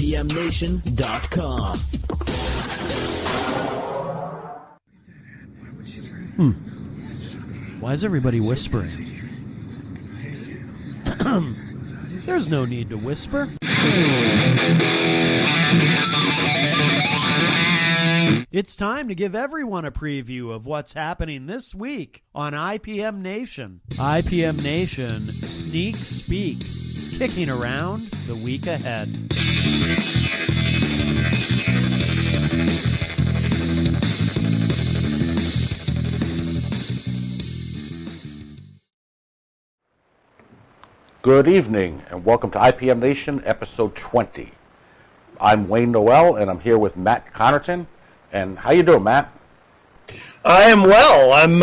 ipmNation.com. Why is everybody whispering? There's no need to whisper. It's time to give everyone a preview of what's happening this week on IPM Nation. IPM Nation Sneak Speak, kicking around the week ahead. Good evening, and welcome to IPM Nation, episode 20. I'm Wayne Noel, and I'm here with Matt Connarton. And how you doing, Matt? I am well. I'm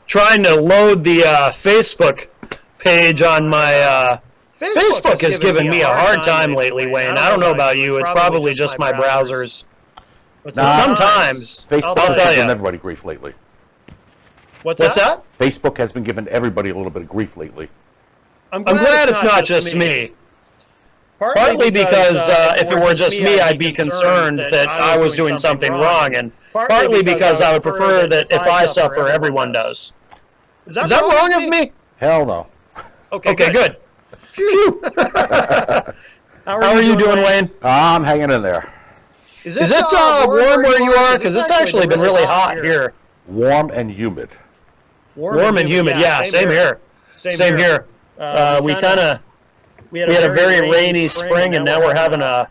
trying to load the Facebook page on my... Facebook has given me a hard time lately, Wayne. I don't know about you. It's probably just my browsers. But sometimes, Facebook has been giving everybody grief lately. What's that? Facebook has been giving everybody a little bit of grief lately. I'm glad it's not just me. Partly because if it were just me, I'd be concerned that I was doing something wrong, and partly because I would prefer that if I suffer, everyone does. Is that wrong of me? Hell no. Okay, good. Phew. How are you doing, Wayne? I'm hanging in there. Is it warm where you are? Because it's actually been really hot here. Warm and humid. Warm and humid, yeah, same here. Same here. We had a very rainy spring, and now we're having a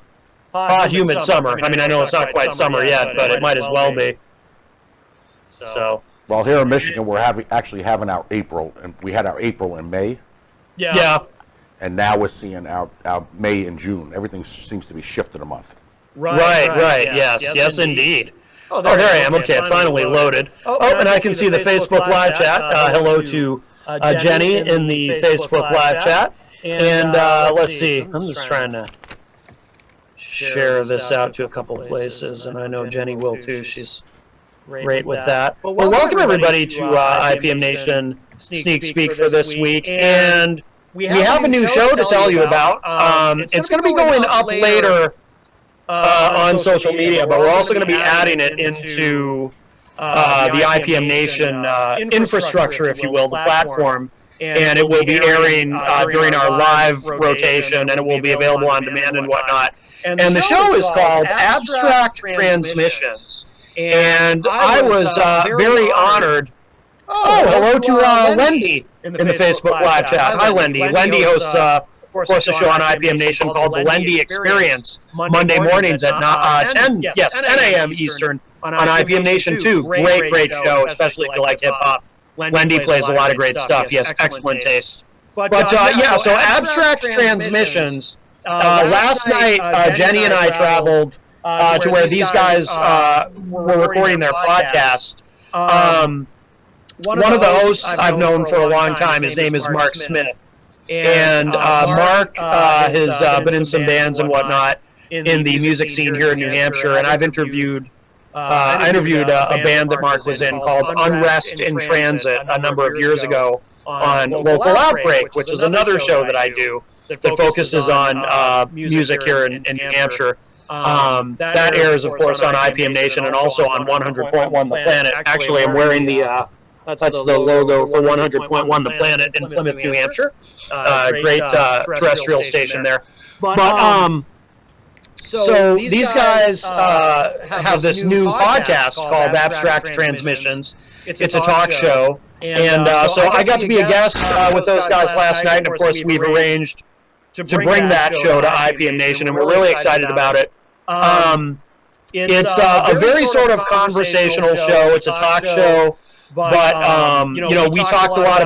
hot, humid summer. I mean, I know it's not quite summer yet, but it might as well be. So. Well, here in Michigan, we're actually having our April, and we had our April in May. Yeah. And now we're seeing our May and June. Everything seems to be shifted a month. Right. Yes, indeed. Oh, there I am. Okay, finally loaded. Oh, and I can see the Facebook live chat. Hello to Jenny in the Facebook live chat. And let's see. I'm just trying to share this out to a couple places, and I know Jenny will too. She's great with that. Well, welcome everybody to IPM Nation Sneak Speak for this week, and we have a new show to tell you about. It's going to be going up later on social media, but we're also going to be adding it into the IPM Nation infrastructure, if you will, the platform. And it will be airing during our live rotation, and it will be available on demand and whatnot. And the show is called Abstract Transmissions. And I was very honored. Oh, hello to Wendy in the Facebook live chat. Hi, Wendy. Wendy hosts, of course, a show on IPM Nation called The Wendy Experience, Monday mornings at 10 a.m. Eastern on IPM Nation 2. Great show, especially if you like hip-hop. Wendy plays a lot of great stuff. He has excellent taste. But so Abstract Transmissions. Last night, Jenny and I traveled to where these guys were recording their podcast. One of the hosts I've known for a long time, his name is Mark Smith. And Mark has been in some bands and whatnot in the music scene here in New Hampshire, and I've interviewed a band that Mark was in called Unrest in Transit a number of years ago on Local Outbreak, which is another show that I do that focuses on music here in New Hampshire. That airs, of course, on IPM Nation and also on 100.1 The Planet. Actually, I'm wearing that's the logo for 100.1 The Planet in Plymouth, New Hampshire. Great terrestrial station there. But So these guys have this new podcast called Abstract Transmissions. It's a talk show. And so I got to be a guest with those guys last night. And, of course, we've arranged to bring that show to IPM Nation, and we're really excited about it. It's a very sort of conversational show. It's a talk show. But, we talked a lot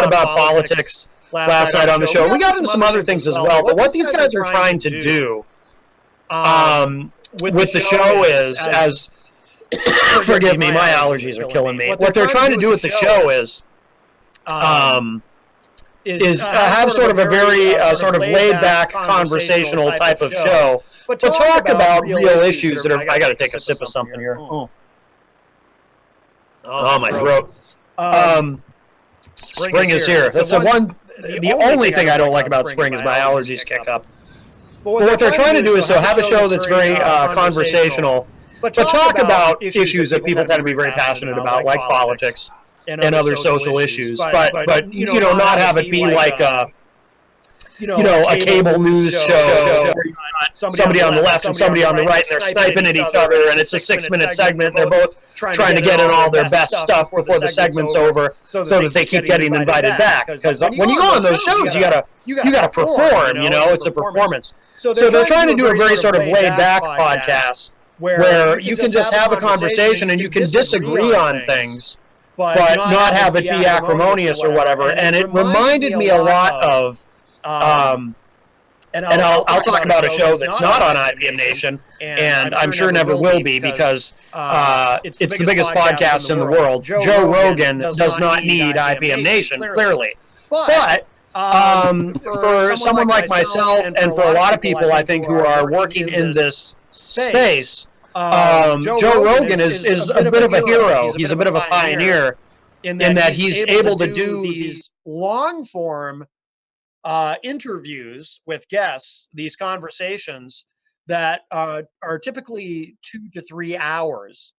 about politics last night on the show. We got into some other things as well, but what these guys are trying to do with the show is, forgive me, my allergies are killing me. What they're trying to do with the show is have sort of a very sort of laid-back conversational type of show, but talk about real issues that are... I got to take a sip of something here. Oh, my throat. Spring is here. That's the only thing I don't like about spring is my allergies kick up. But what they're trying to do is have a show that's very conversational, but talk about issues that people tend to be very passionate about, like politics and other social issues. But not have it be like a cable news show. Somebody on the left and somebody on the right, and they're sniping at each other, and it's a 6-minute segment. They're both trying to get in all their best stuff before the segment's over, so that they keep getting invited back. Because when you go on those shows, you gotta perform. It's a performance. So they're trying to do a very sort of laid back podcast where you can just have a conversation and you can disagree on things, but not have it be acrimonious or whatever. And it reminded me a lot of. And I'll talk about a show that's not on ipmNation, and I'm sure never will be, because it's the biggest podcast in the world. Joe Rogan does not need ipmNation, clearly. But for someone like myself, and for a lot of people, I think, who are working in this space, Joe Rogan is a bit of a hero. He's a bit of a pioneer in that he's able to do these long-form interviews with guests, these conversations that are typically 2 to 3 hours.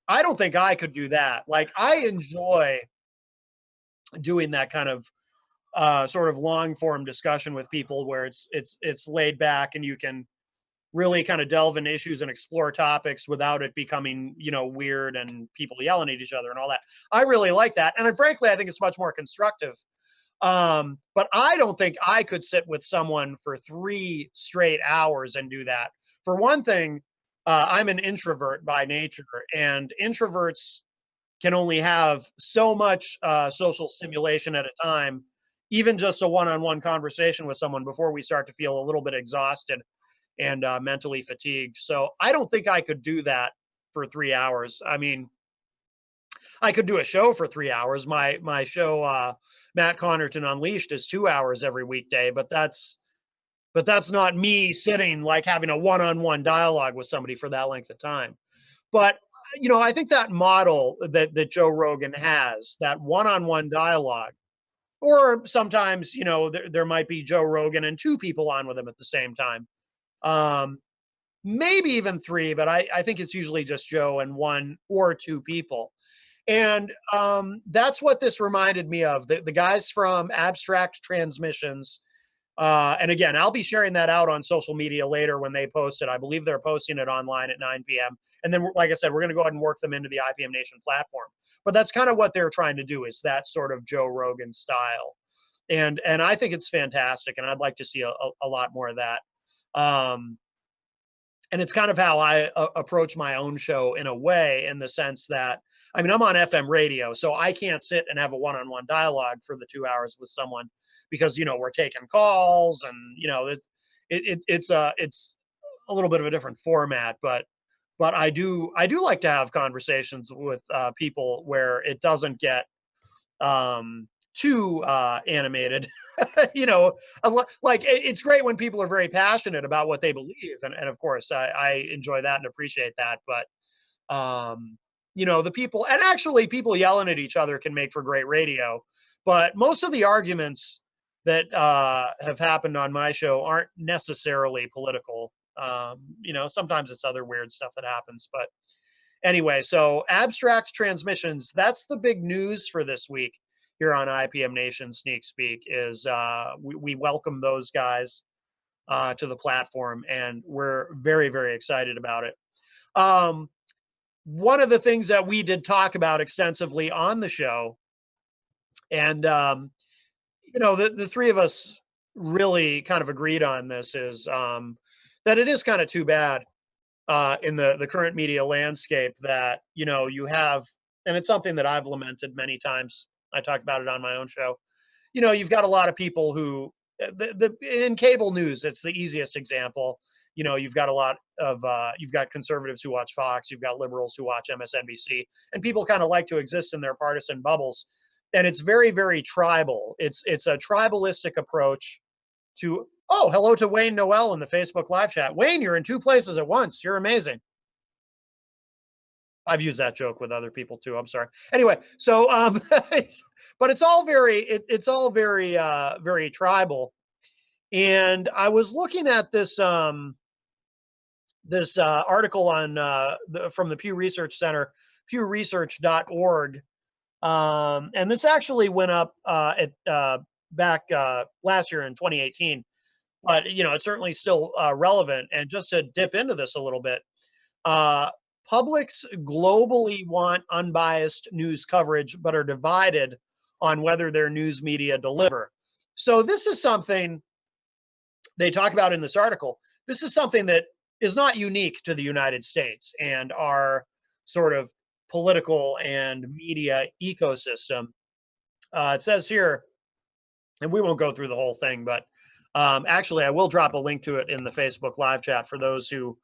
I don't think I could do that. Like, I enjoy doing that kind of sort of long form discussion with people where it's laid back and you can really kind of delve into issues and explore topics without it becoming, weird and people yelling at each other and all that. I really like that. And frankly, I think it's much more constructive. But I don't think I could sit with someone for 3 straight hours and do that. For one thing, I'm an introvert by nature, and introverts can only have so much social stimulation at a time, even just a one-on-one conversation with someone, before we start to feel a little bit exhausted and mentally fatigued. So I don't think I could do that for 3 hours. I mean, I could do a show for 3 hours. My show, Matt Connarton Unleashed, is 2 hours every weekday, but that's not me sitting, like, having a one-on-one dialogue with somebody for that length of time. But I think that model that Joe Rogan has, that one-on-one dialogue, or sometimes there might be Joe Rogan and 2 people on with him at the same time, maybe even 3, but I think it's usually just Joe and 1 or 2 people. And that's what this reminded me of. The guys from Abstract Transmissions. And again, I'll be sharing that out on social media later when they post it. I believe they're posting it online at 9 p.m. And then, like I said, we're going to go ahead and work them into the ipmNation platform. But that's kind of what they're trying to do, is that sort of Joe Rogan style. And I think it's fantastic. And I'd like to see a lot more of that. And it's kind of how I approach my own show, in a way, in the sense that, I mean, I'm on FM radio, so I can't sit and have a one-on-one dialogue for the 2 hours with someone, because, we're taking calls, and, it's a little bit of a different format, but I do like to have conversations with people where it doesn't get too animated. Like, it's great when people are very passionate about what they believe, and of course I enjoy that and appreciate that. But the people, and actually people yelling at each other can make for great radio, but most of the arguments that have happened on my show aren't necessarily political. Sometimes it's other weird stuff that happens, but anyway, so Abstract Transmissions, that's the big news for this week here on ipmNation Sneak Speak, is we welcome those guys to the platform, and we're very, very excited about it. One of the things that we did talk about extensively on the show, and the 3 of us really kind of agreed on this, is that it is kind of too bad in the current media landscape that you have, and it's something that I've lamented many times. I talked about it on my own show. You've got a lot of people who, in cable news, it's the easiest example. You've got a lot of, you've got conservatives who watch Fox, you've got liberals who watch MSNBC, and people kind of like to exist in their partisan bubbles. And it's very, very tribal. It's a tribalistic approach to, oh, hello to Wayne Noel in the Facebook live chat. Wayne, you're in 2 places at once. You're amazing. I've used that joke with other people too. I'm sorry. Anyway, so but it's all very very tribal, And I was looking at this article on from the Pew Research Center, pewresearch.org. And this actually went up back last year in 2018, but it's certainly still relevant. And just to dip into this a little bit, publics globally want unbiased news coverage, but are divided on whether their news media deliver. So this is something they talk about in this article. This is something that is not unique to the United States and our sort of political and media ecosystem. It says here, and we won't go through the whole thing, but actually I will drop a link to it in the Facebook live chat for those who,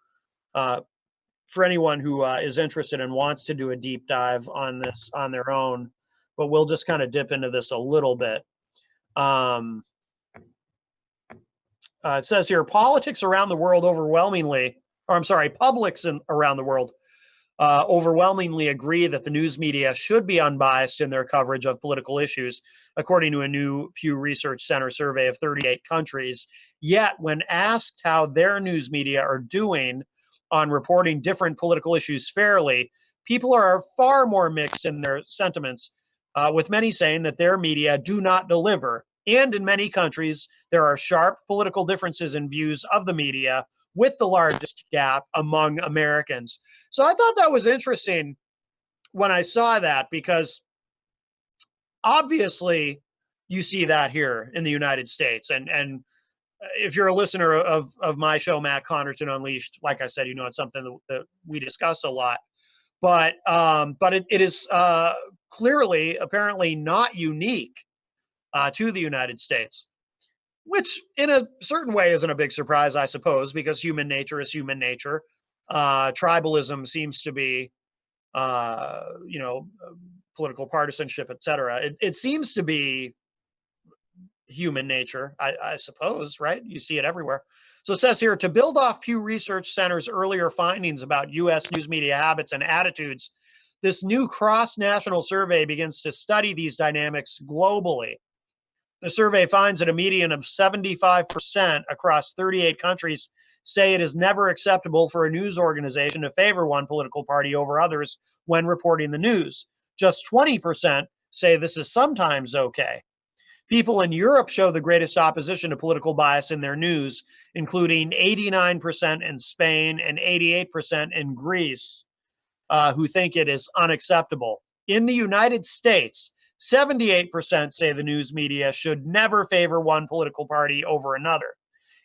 for anyone who is interested and wants to do a deep dive on this on their own, but we'll just kind of dip into this a little bit. It says here, politics around the world publics around the world overwhelmingly agree that the news media should be unbiased in their coverage of political issues, according to a new Pew Research Center survey of 38 countries. Yet, when asked how their news media are doing on reporting different political issues fairly, people are far more mixed in their sentiments, with many saying that their media do not deliver. And in many countries, there are sharp political differences in views of the media, with the largest gap among Americans. So I thought that was interesting when I saw that, because obviously you see that here in the United States. And if you're a listener of my show, Matt Connarton Unleashed, like I said, it's something that we discuss a lot. But it is clearly, apparently not unique to the United States, which in a certain way isn't a big surprise, I suppose, because human nature is human nature. Tribalism seems to be, political partisanship, etc. It seems to be human nature, I suppose, right? You see it everywhere. So it says here, to build off Pew Research Center's earlier findings about U.S. news media habits and attitudes, this new cross-national survey begins to study these dynamics globally. The survey finds that a median of 75% across 38 countries say it is never acceptable for a news organization to favor one political party over others when reporting the news. Just 20% say this is sometimes okay. People in Europe show the greatest opposition to political bias in their news, including 89% in Spain and 88% in Greece, who think it is unacceptable. In the United States, 78% say the news media should never favor one political party over another.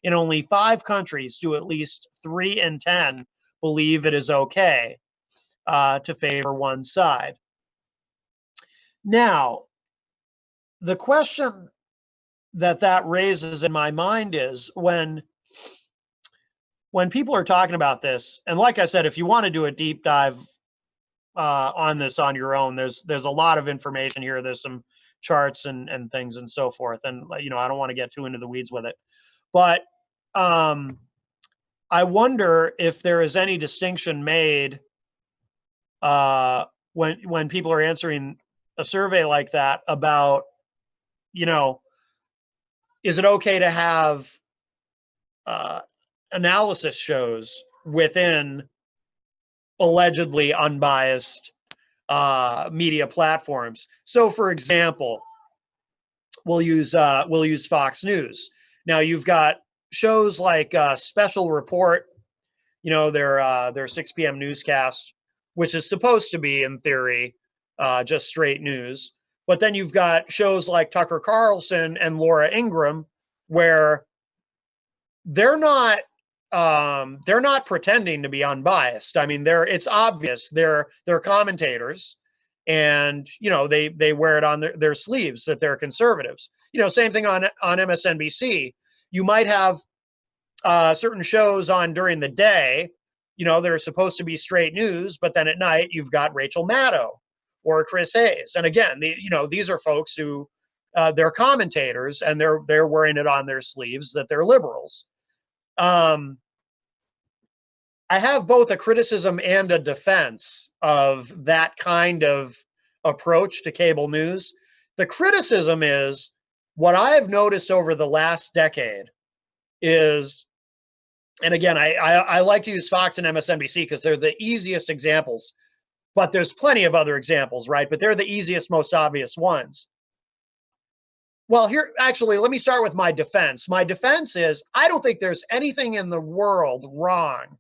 In only 5 countries do at least 3 in 10 believe it is okay to favor one side. Now, the question that raises in my mind is when people are talking about this, and like I said, if you want to do a deep dive on this on your own, there's a lot of information here. There's some charts and things and so forth, and I don't want to get too into the weeds with it, but I wonder if there is any distinction made when people are answering a survey like that about, is it okay to have analysis shows within allegedly unbiased media platforms? So, for example, we'll use Fox News. Now, you've got shows like Special Report, their 6 p.m. newscast, which is supposed to be, in theory, just straight news. But then you've got shows like Tucker Carlson and Laura Ingraham, where they're not pretending to be unbiased. I mean, it's obvious they're commentators, and they wear it on their sleeves that they're conservatives. Same thing on MSNBC. You might have certain shows on during the day, that are supposed to be straight news, but then at night you've got Rachel Maddow or Chris Hayes. And again, these are folks who they're commentators, and they're wearing it on their sleeves that they're liberals. I have both a criticism and a defense of that kind of approach to cable news. The criticism is what I have noticed over the last decade is, and again, I like to use Fox and MSNBC because they're the easiest examples, but there's plenty of other examples, right? But they're the easiest, most obvious ones. Well, here, actually, let me start with my defense. My defense is I don't think there's anything in the world wrong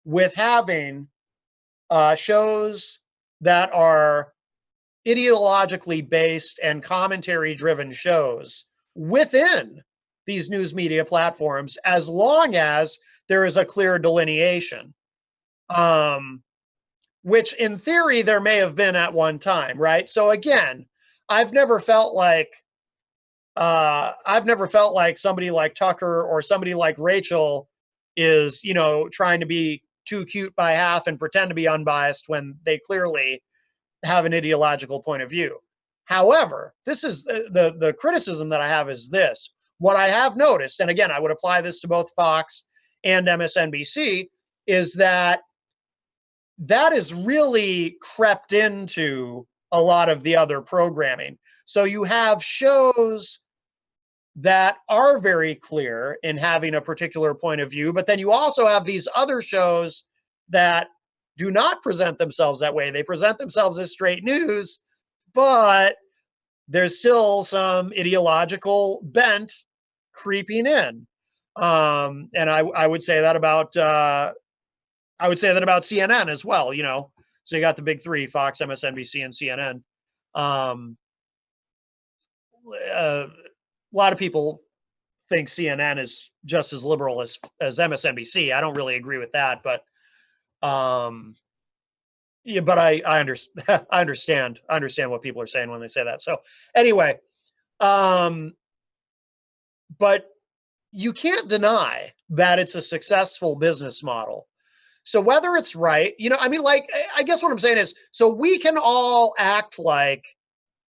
with having shows that are ideologically based and commentary driven shows within these news media platforms, as long as there is a clear delineation, which in theory there may have been at one time, right? So again, I've never felt like somebody like Tucker or somebody like Rachel is, trying to be too cute by half and pretend to be unbiased when they clearly have an ideological point of view. However, this is the criticism that I have is this. What I have noticed, and again, I would apply this to both Fox and MSNBC, is that is really crept into a lot of the other programming. So you have shows that are very clear in having a particular point of view, but then you also have these other shows that do not present themselves that way. They present themselves as straight news, but there's still some ideological bent creeping in. And I would say that about CNN as well, So you got the big three, Fox, MSNBC, and CNN. A lot of people think CNN is just as liberal as MSNBC. I don't really agree with that, but yeah, but I understand. I understand what people are saying when they say that. So anyway, but you can't deny that it's a successful business model. So whether it's right, I guess what I'm saying is, so we can all act like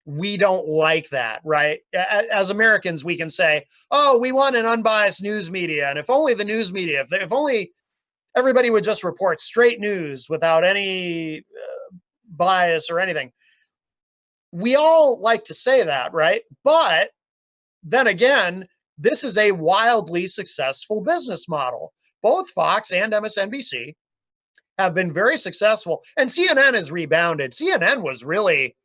we don't like that, right? As Americans, we can say, oh, we want an unbiased news media. And if only the news media, if only everybody would just report straight news without any bias or anything. We all like to say that, right? But then again, this is a wildly successful business model. Both Fox and MSNBC have been very successful, and CNN has rebounded. CNN was really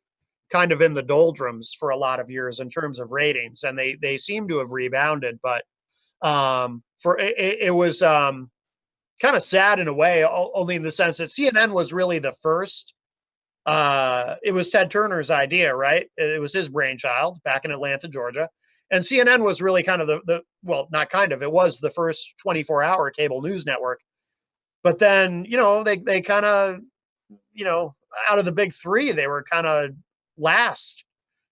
kind of in the doldrums for a lot of years in terms of ratings, and they seem to have rebounded. But it was kind of sad in a way, only in the sense that CNN was really the first. It was Ted Turner's idea, right? It was his brainchild back in Atlanta, Georgia. And CNN was really kind of it was the first 24-hour cable news network. But then, they kind of, out of the big three, they were kind of last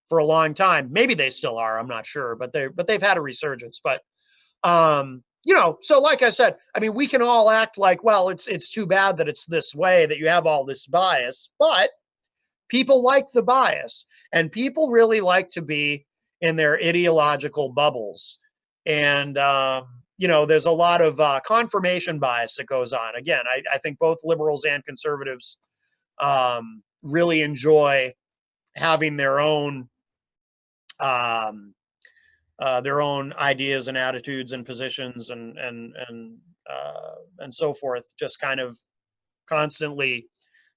for a long time. Maybe they still are, I'm not sure, but they've had a resurgence. But, so like I said, we can all act like, well, it's too bad that it's this way, that you have all this bias, but people like the bias, and people really like to be in their ideological bubbles. And, there's a lot of confirmation bias that goes on. Again, I think both liberals and conservatives really enjoy having their own ideas and attitudes and positions and so forth, just kind of constantly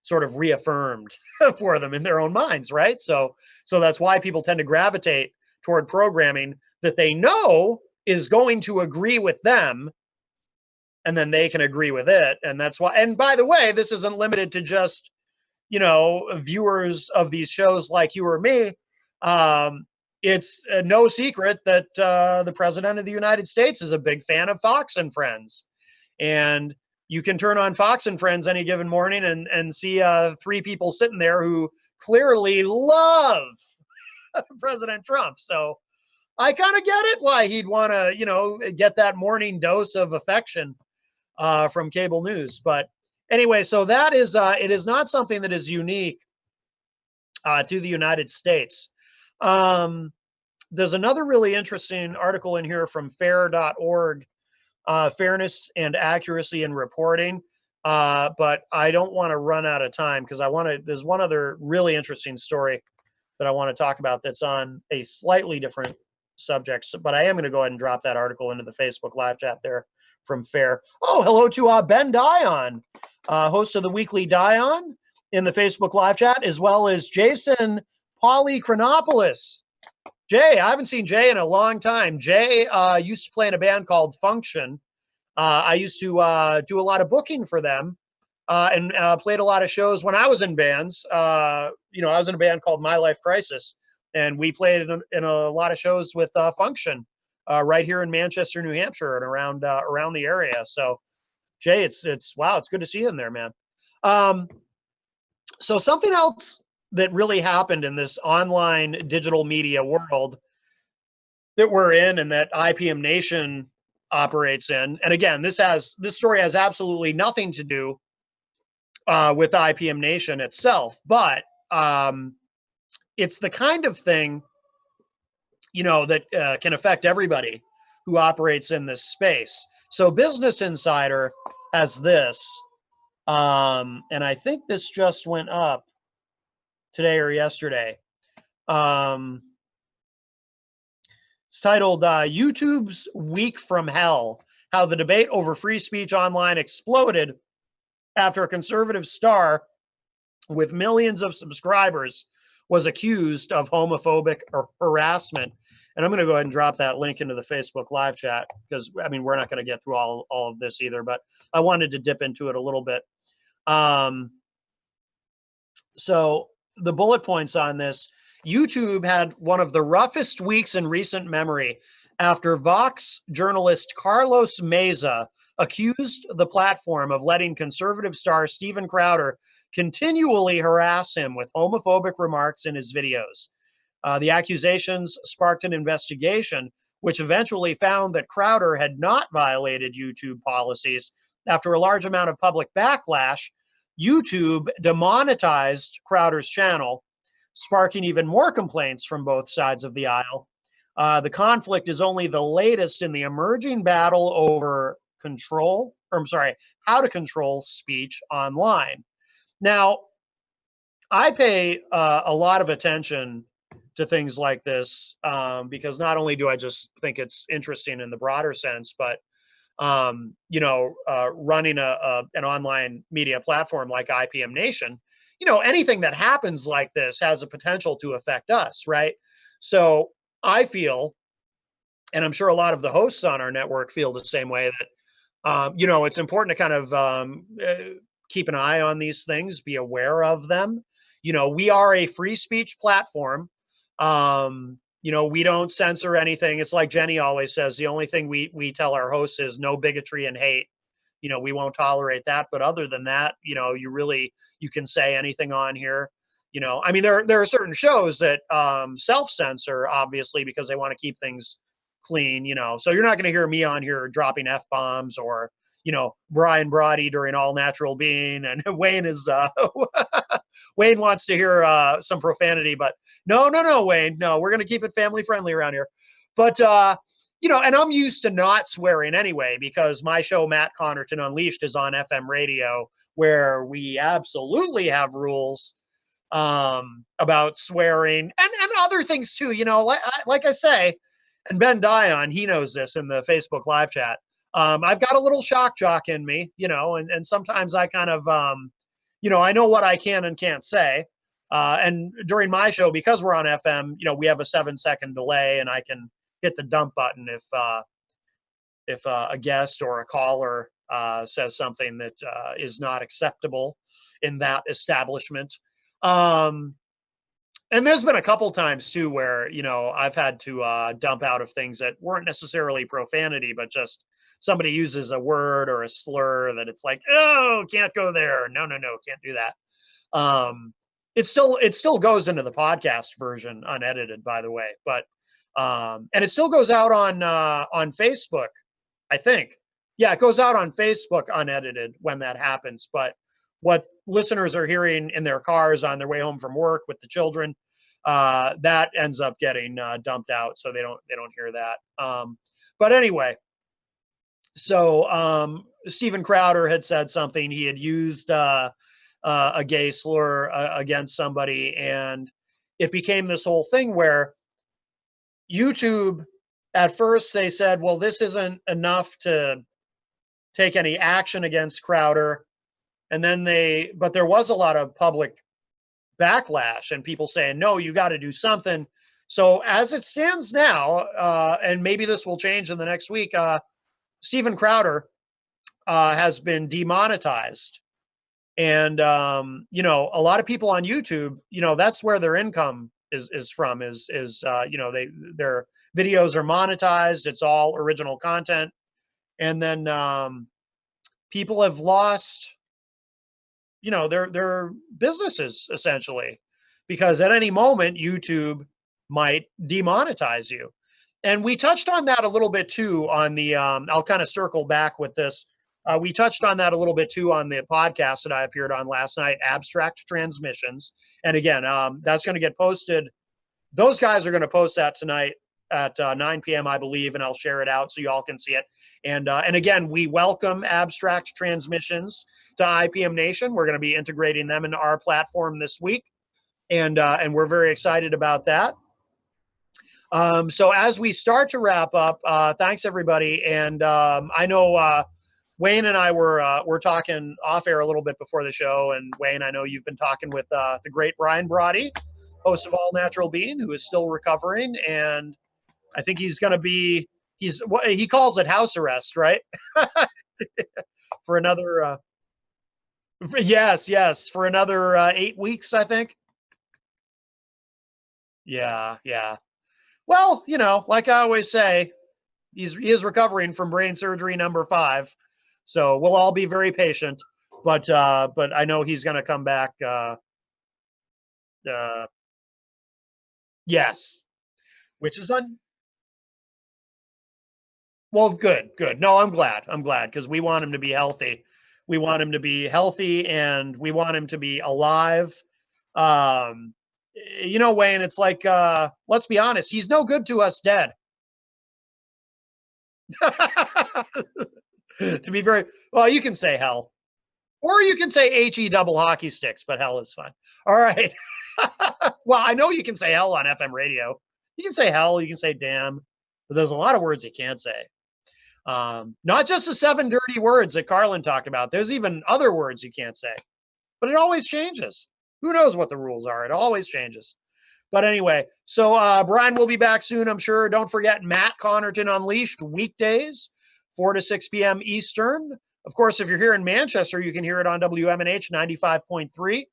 sort of reaffirmed for them in their own minds, right? So that's why people tend to gravitate toward programming that they know is going to agree with them, and then they can agree with it. And that's why, and by the way, this isn't limited to just, viewers of these shows like you or me. It's no secret that the President of the United States is a big fan of Fox and Friends. And you can turn on Fox and Friends any given morning and see three people sitting there who clearly love President Trump. So I kind of get it why he'd want to, get that morning dose of affection from cable news. But anyway, so that is, it is not something that is unique to the United States. There's another really interesting article in here from fair.org, fairness and accuracy in reporting. But I don't want to run out of time because there's one other really interesting story that I want to talk about that's on a slightly different subjects, but I am going to go ahead and drop that article into the Facebook live chat there from Fair. Oh, hello to Ben Dion, host of the weekly Dion in the Facebook live chat, as well as Jason Polychronopoulos. Jay, I haven't seen Jay in a long time. Jay used to play in a band called Function. I used to do a lot of booking for them and played a lot of shows when I was in bands. I was in a band called My Life Crisis, and we played in a lot of shows with Function right here in Manchester, New Hampshire, and around the area. So, Jay, it's wow, it's good to see you in there, man. So something else that really happened in this online digital media world that we're in and that ipmNation operates in, and again, this story has absolutely nothing to do with ipmNation itself, but it's the kind of thing, that can affect everybody who operates in this space. So Business Insider has this, and I think this just went up today or yesterday. It's titled YouTube's Week from Hell, How the Debate Over Free Speech Online Exploded After a Conservative Star with millions of subscribers was accused of homophobic harassment. And I'm going to go ahead and drop that link into the Facebook live chat because, we're not going to get through all of this either, but I wanted to dip into it a little bit. So the bullet points on this: YouTube had one of the roughest weeks in recent memory after Vox journalist Carlos Meza accused the platform of letting conservative star Steven Crowder continually harass him with homophobic remarks in his videos. The accusations sparked an investigation, which eventually found that Crowder had not violated YouTube policies. After a large amount of public backlash, YouTube demonetized Crowder's channel, sparking even more complaints from both sides of the aisle. The conflict is only the latest in the emerging battle over how to control speech online. Now, I pay a lot of attention to things like this because not only do I just think it's interesting in the broader sense, but running an online media platform like ipmNation, anything that happens like this has a potential to affect us, right? So I feel, and I'm sure a lot of the hosts on our network feel the same way, that it's important to kind of keep an eye on these things, be aware of them. We are a free speech platform. We don't censor anything. It's like Jenny always says, the only thing we tell our hosts is no bigotry and hate. We won't tolerate that. But other than that, you can say anything on here. There are certain shows that self-censor, obviously, because they want to keep things clean, so you're not going to hear me on here dropping F-bombs or, Brian Brawdy during All Natural Being, and Wayne is, Wayne wants to hear some profanity, but no, Wayne, no, we're going to keep it family friendly around here. But, and I'm used to not swearing anyway, because my show, Matt Connarton Unleashed, is on FM radio, where we absolutely have rules about swearing and other things too, like I say, and Ben Dion, he knows this in the Facebook live chat. I've got a little shock jock in me, and sometimes I kind of, I know what I can and can't say. And during my show, because we're on FM, we have a 7-second delay, and I can hit the dump button if a guest or a caller says something that is not acceptable in that establishment. And there's been a couple times too where, I've had to dump out of things that weren't necessarily profanity, but just somebody uses a word or a slur that it's like, oh, can't go there. No, can't do that. It still goes into the podcast version unedited, by the way, but and it still goes out on Facebook, I think. Yeah, it goes out on Facebook unedited when that happens. But what listeners are hearing in their cars on their way home from work with the children, that ends up getting dumped out, so they don't hear that. But anyway, so Steven Crowder had said something. He had used a gay slur against somebody, and it became this whole thing where YouTube, at first they said, well, this isn't enough to take any action against Crowder. And then but there was a lot of public backlash and people saying, no, you got to do something. So as it stands now, and maybe this will change in the next week, Steven Crowder has been demonetized. And, you know, a lot of people on YouTube, you know, that's where their income is from, you know, their videos are monetized. It's all original content. And then people have lost, you know, their businesses essentially, because at any moment YouTube might demonetize you. And we touched on that a little bit too on the, I'll kind of circle back with this. We touched on that a little bit too on the podcast that I appeared on last night, Abstract Transmissions. And again, that's going to get posted. Those guys are going to post that tonight at 9 p.m., I believe, and I'll share it out so you all can see it. And again, we welcome Abstract Transmissions to ipmNation. We're going to be integrating them into our platform this week, and we're very excited about that. So as we start to wrap up, thanks everybody. And I know Wayne and I were talking off air a little bit before the show, and Wayne, I know you've been talking with the great Brian Brawdy, host of All Natural Being, who is still recovering, and I think he's going to be, what he calls it, house arrest, right? For another, yes, for another 8 weeks, I think. Yeah. Well, you know, like I always say, he is recovering from brain surgery number 5, so we'll all be very patient. But I know he's going to come back. Yes, which is well, good. No, I'm glad because we want him to be healthy. We want him to be healthy, and we want him to be alive. You know, Wayne, it's like, let's be honest, he's no good to us dead. To be very, well, you can say hell. Or you can say HE double hockey sticks, but hell is fine. All right. Well, I know you can say hell on FM radio. You can say hell, you can say damn, but there's a lot of words you can't say. Not just the 7 dirty words that Carlin talked about. There's even other words you can't say, but it always changes. Who knows what the rules are? It always changes. But anyway, so Brian will be back soon, I'm sure. Don't forget Matt Connarton Unleashed, weekdays, 4 to 6 p.m. Eastern. Of course, if you're here in Manchester, you can hear it on ipmNation 95.3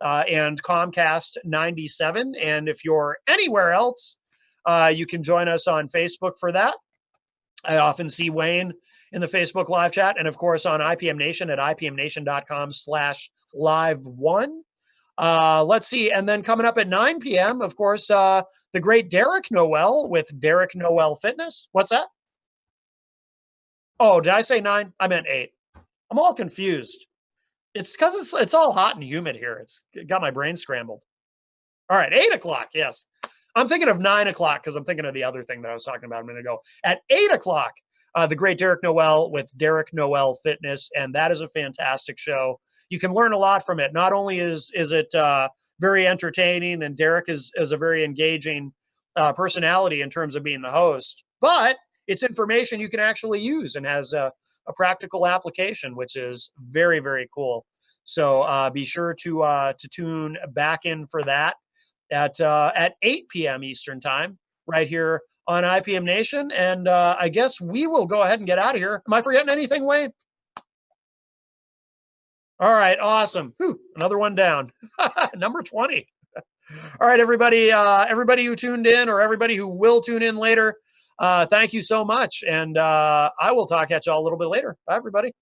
and Comcast 97. And if you're anywhere else, you can join us on Facebook for that. I often see Wayne in the Facebook live chat, and of course on ipmNation at ipmNation.com/live1. Let's see. And then coming up at 9 p.m., of course, the great Derek Noel with Derek Noel Fitness. What's that? Oh, did I say 9? I meant 8. I'm all confused. It's because it's all hot and humid here. It's got my brain scrambled. All right, 8 o'clock. Yes. I'm thinking of 9 o'clock because I'm thinking of the other thing that I was talking about a minute ago. At 8 o'clock, the great Derek Noel with Derek Noel Fitness, and that is a fantastic show. You can learn a lot from it. Not only is it very entertaining, and Derek is a very engaging personality in terms of being the host, but it's information you can actually use and has a practical application, which is very, very cool. So be sure to tune back in for that at 8 p.m. Eastern time, right here on ipmNation. And I guess we will go ahead and get out of here. Am I forgetting anything, Wayne? All right, awesome. Whew, another one down. Number 20. All right, everybody who tuned in or everybody who will tune in later, thank you so much. And I will talk at you all a little bit later. Bye, everybody.